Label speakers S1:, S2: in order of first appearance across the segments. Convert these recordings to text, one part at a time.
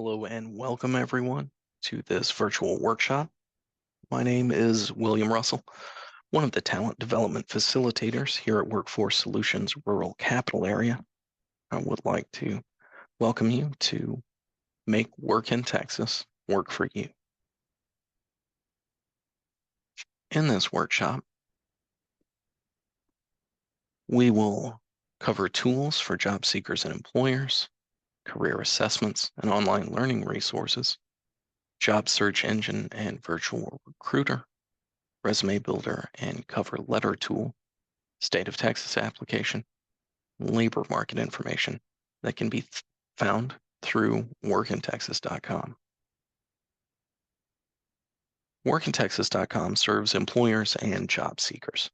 S1: Hello and welcome everyone to this virtual workshop. My name is William Russell, one of the talent development facilitators here at Workforce Solutions Rural Capital Area. I would like to welcome you to Make Work in Texas Work for You. In this workshop, we will cover tools for job seekers and employers, career assessments and online learning resources, job search engine and virtual recruiter, resume builder and cover letter tool, state of Texas application, labor market information that can be found through workintexas.com. Workintexas.com serves employers and job seekers.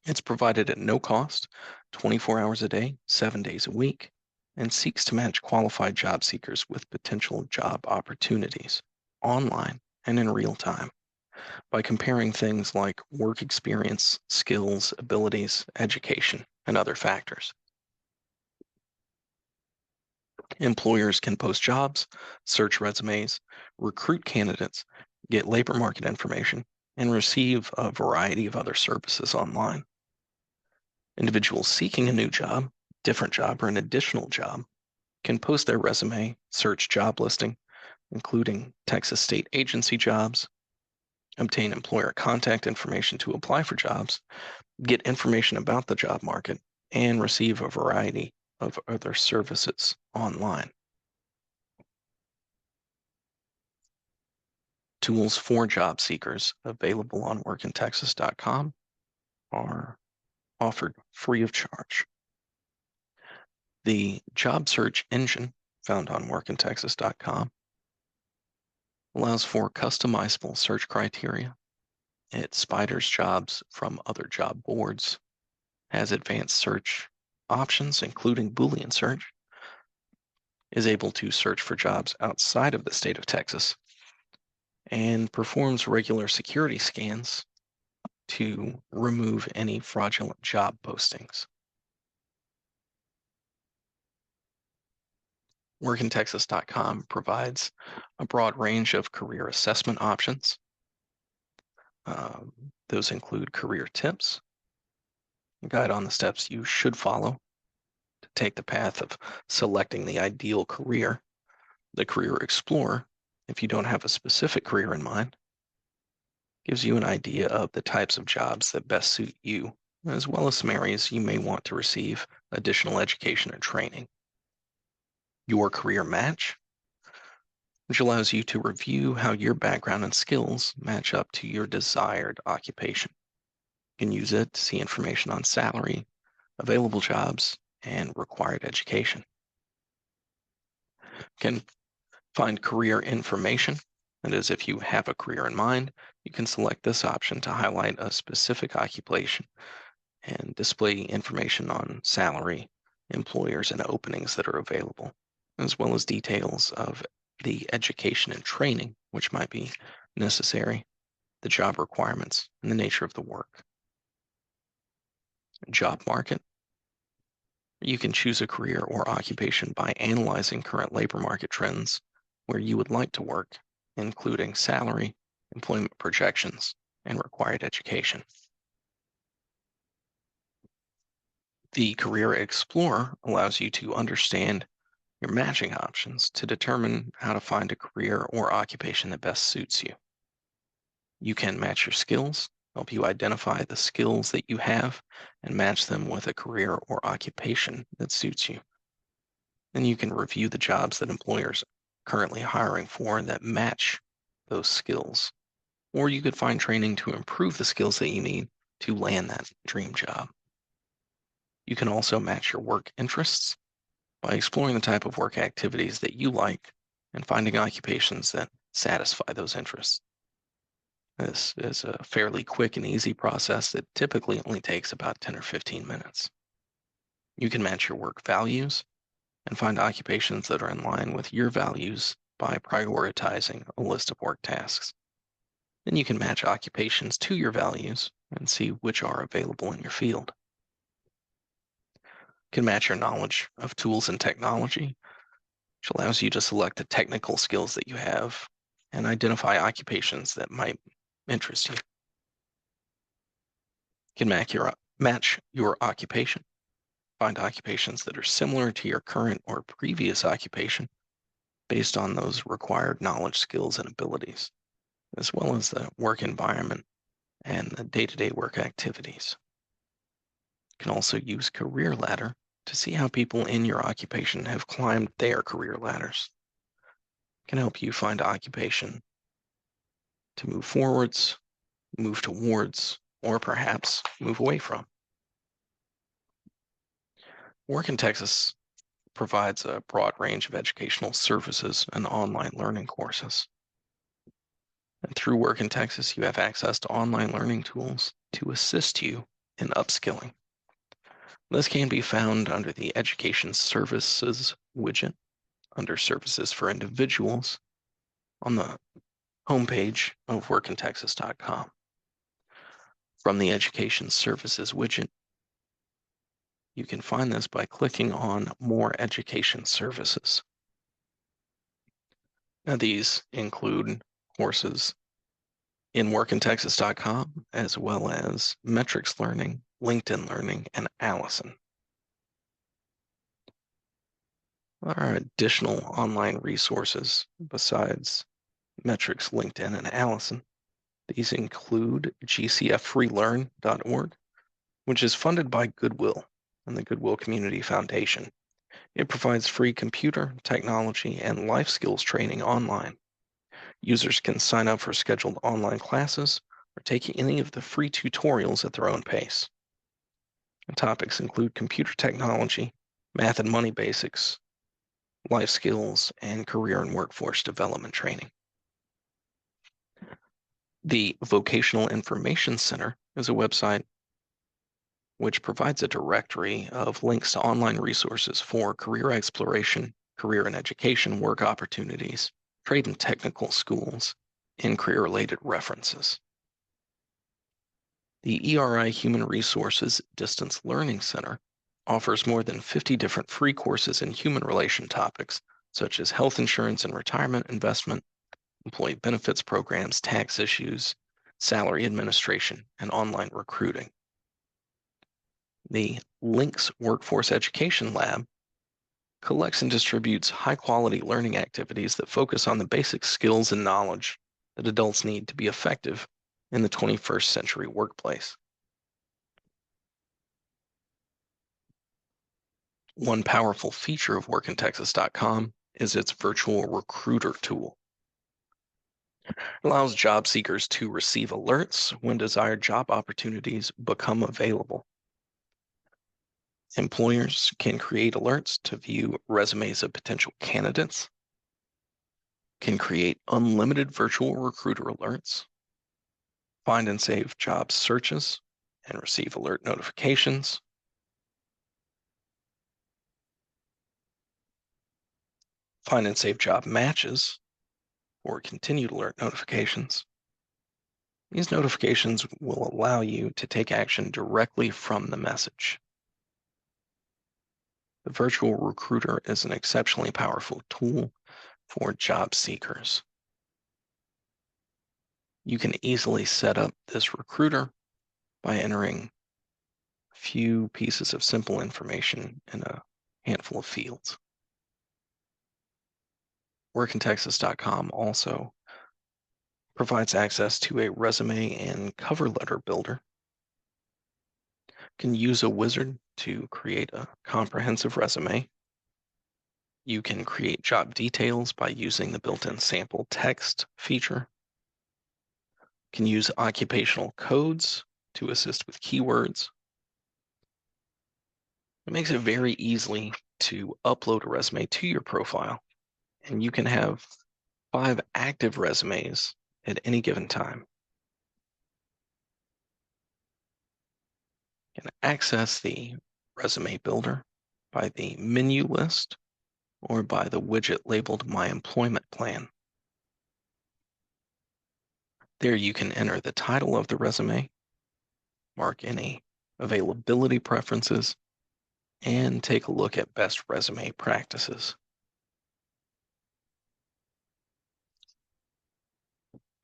S1: It's provided at no cost, 24 hours a day, 7 days a week, and seeks to match qualified job seekers with potential job opportunities online and in real time by comparing things like work experience, skills, abilities, education, and other factors. Employers can post jobs, search resumes, recruit candidates, get labor market information, and receive a variety of other services online. Individuals seeking a new job, different job, or an additional job can post their resume, search job listing, including Texas state agency jobs, obtain employer contact information to apply for jobs, get information about the job market, and receive a variety of other services online. Tools for job seekers available on workintexas.com are offered free of charge. The job search engine found on workintexas.com allows for customizable search criteria. It spiders jobs from other job boards, has advanced search options, including Boolean search, is able to search for jobs outside of the state of Texas, and performs regular security scans to remove any fraudulent job postings. Workintexas.com provides a broad range of career assessment options. Those include career tips, a guide on the steps you should follow to take the path of selecting the ideal career, the Career Explorer, if you don't have a specific career in mind, gives you an idea of the types of jobs that best suit you, as well as some areas you may want to receive additional education or training. Your Career Match, which allows you to review how your background and skills match up to your desired occupation. You can use it to see information on salary, available jobs, and required education. You can find career information. That is, if you have a career in mind, you can select this option to highlight a specific occupation and display information on salary, employers, and openings that are available, as well as details of the education and training which might be necessary, the job requirements, and the nature of the work. Job market. You can choose a career or occupation by analyzing current labor market trends where you would like to work, including salary, employment projections, and required education. The Career Explorer allows you to understand your matching options to determine how to find a career or occupation that best suits you. You can match your skills, help you identify the skills that you have, and match them with a career or occupation that suits you. Then you can review the jobs that employers are currently hiring for that match those skills. Or you could find training to improve the skills that you need to land that dream job. You can also match your work interests by exploring the type of work activities that you like and finding occupations that satisfy those interests. This is a fairly quick and easy process that typically only takes about 10 or 15 minutes. You can match your work values and find occupations that are in line with your values by prioritizing a list of work tasks. Then you can match occupations to your values and see which are available in your field. You can match your knowledge of tools and technology, which allows you to select the technical skills that you have and identify occupations that might interest you. You can match your occupation, find occupations that are similar to your current or previous occupation based on those required knowledge, skills, and abilities, as well as the work environment and the day-to-day work activities. You can also use Career Ladder to see how people in your occupation have climbed their career ladders. It can help you find occupation to move forwards, move towards, or perhaps move away from. Work in Texas provides a broad range of educational services and online learning courses. And through Work in Texas, you have access to online learning tools to assist you in upskilling. This can be found under the Education Services widget under Services for Individuals on the homepage of workintexas.com. From the Education Services widget, you can find this by clicking on More Education Services. Now, these include courses in workintexas.com, as well as Metrics Learning, LinkedIn Learning, and Allison. There are additional online resources besides Metrics, LinkedIn, and Allison. These include gcffreelearn.org, which is funded by Goodwill and the Goodwill Community Foundation. It provides free computer, technology, and life skills training online. Users can sign up for scheduled online classes or take any of the free tutorials at their own pace. And topics include computer technology, math and money basics, life skills, and career and workforce development training. The Vocational Information Center is a website which provides a directory of links to online resources for career exploration, career and education, work opportunities, trade and technical schools, and career-related references. The ERI Human Resources Distance Learning Center offers more than 50 different free courses in human relation topics, such as health insurance and retirement investment, employee benefits programs, tax issues, salary administration, and online recruiting. The Links Workforce Education Lab collects and distributes high-quality learning activities that focus on the basic skills and knowledge that adults need to be effective in the 21st century workplace. One powerful feature of workintexas.com is its virtual recruiter tool. It allows job seekers to receive alerts when desired job opportunities become available. Employers can create alerts to view resumes of potential candidates, can create unlimited virtual recruiter alerts, find and save job searches, and receive alert notifications, find and save job matches, or continued alert notifications. These notifications will allow you to take action directly from the message. The virtual recruiter is an exceptionally powerful tool for job seekers. You can easily set up this recruiter by entering a few pieces of simple information in a handful of fields. Workintexas.com also provides access to a resume and cover letter builder. You can use a wizard to create a comprehensive resume. You can create job details by using the built-in sample text feature. You can use occupational codes to assist with keywords. It makes it very easy to upload a resume to your profile, and you can have 5 active resumes at any given time. You can access the resume builder by the menu list or by the widget labeled My Employment Plan. There you can enter the title of the resume, mark any availability preferences, and take a look at best resume practices.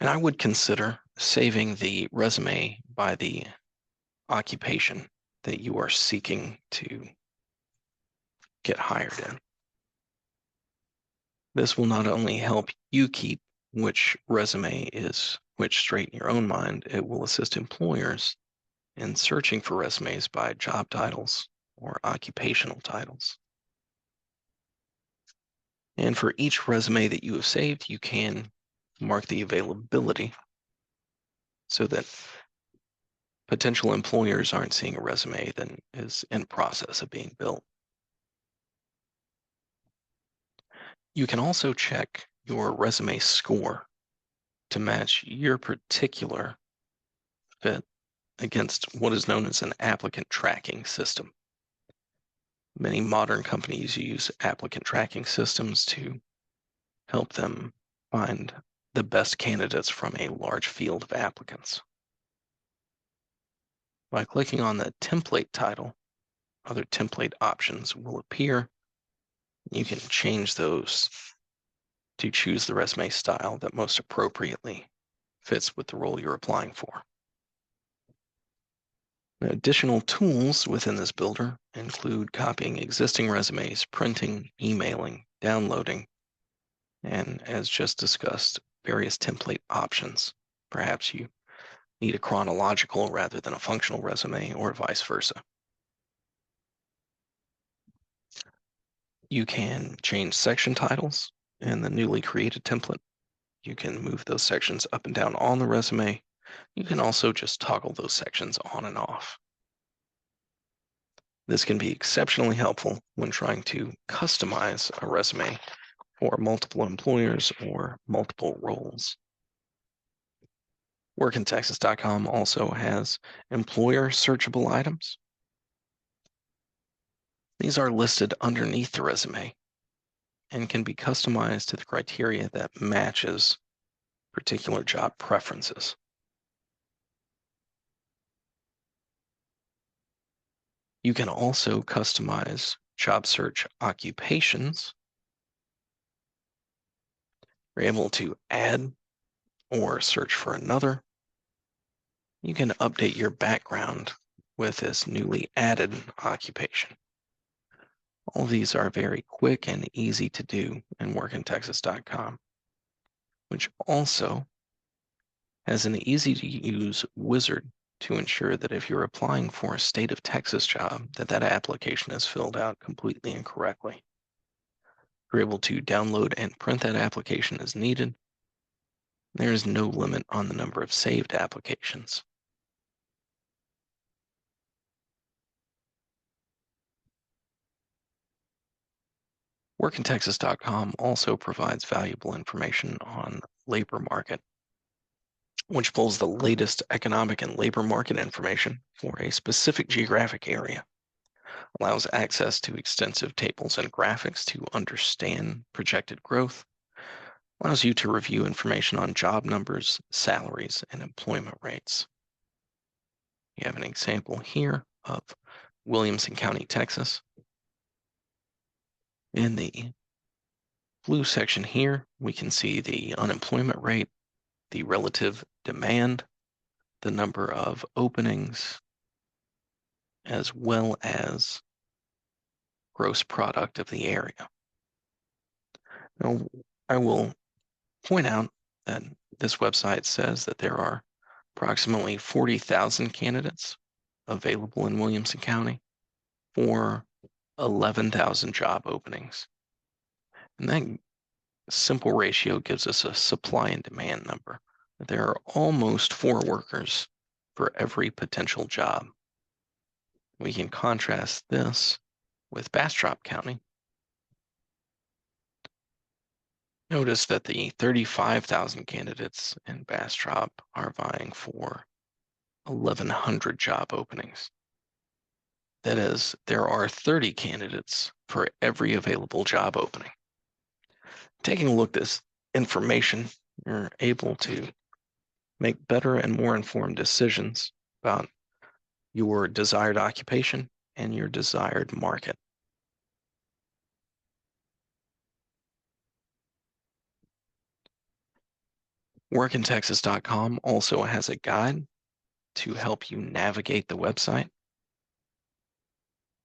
S1: And I would consider saving the resume by the occupation that you are seeking to get hired in. This will not only help you keep which resume is which straight in your own mind, it will assist employers in searching for resumes by job titles or occupational titles. And for each resume that you have saved, you can mark the availability so that potential employers aren't seeing a resume that is in process of being built. You can also check your resume score to match your particular fit against what is known as an applicant tracking system. Many modern companies use applicant tracking systems to help them find the best candidates from a large field of applicants. By clicking on the template title, other template options will appear. You can change those to choose the resume style that most appropriately fits with the role you're applying for. Additional tools within this builder include copying existing resumes, printing, emailing, downloading, and as just discussed, various template options. Perhaps you need a chronological rather than a functional resume, or vice versa. You can change section titles in the newly created template. You can move those sections up and down on the resume. You can also just toggle those sections on and off. This can be exceptionally helpful when trying to customize a resume for multiple employers or multiple roles. WorkinTexas.com also has employer searchable items. These are listed underneath the resume and can be customized to the criteria that matches particular job preferences. You can also customize job search occupations. You're able to add or search for another. You can update your background with this newly added occupation. All of these are very quick and easy to do in WorkinTexas.com, which also has an easy to use wizard to ensure that if you're applying for a state of Texas job, that application is filled out completely and correctly. You're able to download and print that application as needed. There is no limit on the number of saved applications. WorkinTexas.com also provides valuable information on labor market, which pulls the latest economic and labor market information for a specific geographic area, allows access to extensive tables and graphics to understand projected growth, allows you to review information on job numbers, salaries, and employment rates. You have an example here of Williamson County, Texas. In the blue section here, we can see the unemployment rate, the relative demand, the number of openings, as well as gross product of the area. Now, I will point out that this website says that there are approximately 40,000 candidates available in Williamson County for 11,000 job openings. And that simple ratio gives us a supply and demand number. There are almost 4 workers for every potential job. We can contrast this with Bastrop County. Notice that the 35,000 candidates in Bastrop are vying for 1,100 job openings. That is, there are 30 candidates for every available job opening. Taking a look at this information, you're able to make better and more informed decisions about your desired occupation and your desired market. Workintexas.com also has a guide to help you navigate the website.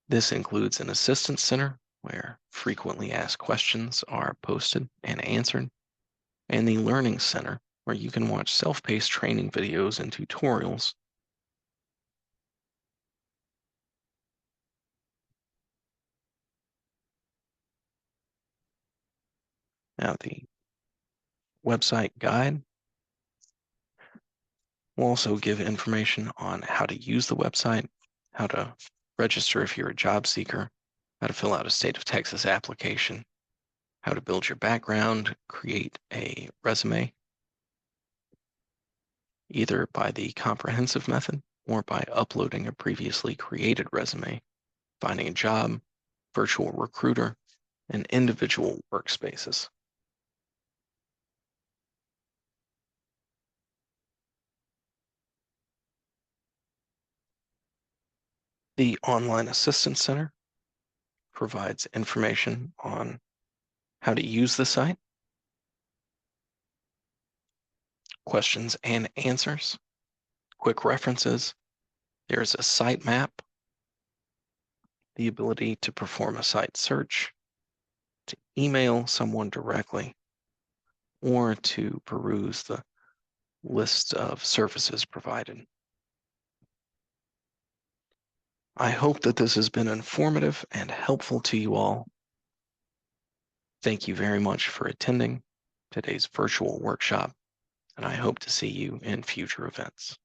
S1: This includes an assistance center where frequently asked questions are posted and answered, and the Learning Center where you can watch self-paced training videos and tutorials. Now, the website guide will also give information on how to use the website, how to register if you're a job seeker, how to fill out a state of Texas application, how to build your background, create a resume, either by the comprehensive method or by uploading a previously created resume, finding a job, virtual recruiter, and individual workspaces. The Online Assistance Center provides information on how to use the site, questions and answers, quick references. There's a site map, the ability to perform a site search, to email someone directly, or to peruse the list of services provided. I hope that this has been informative and helpful to you all. Thank you very much for attending today's virtual workshop, and I hope to see you in future events.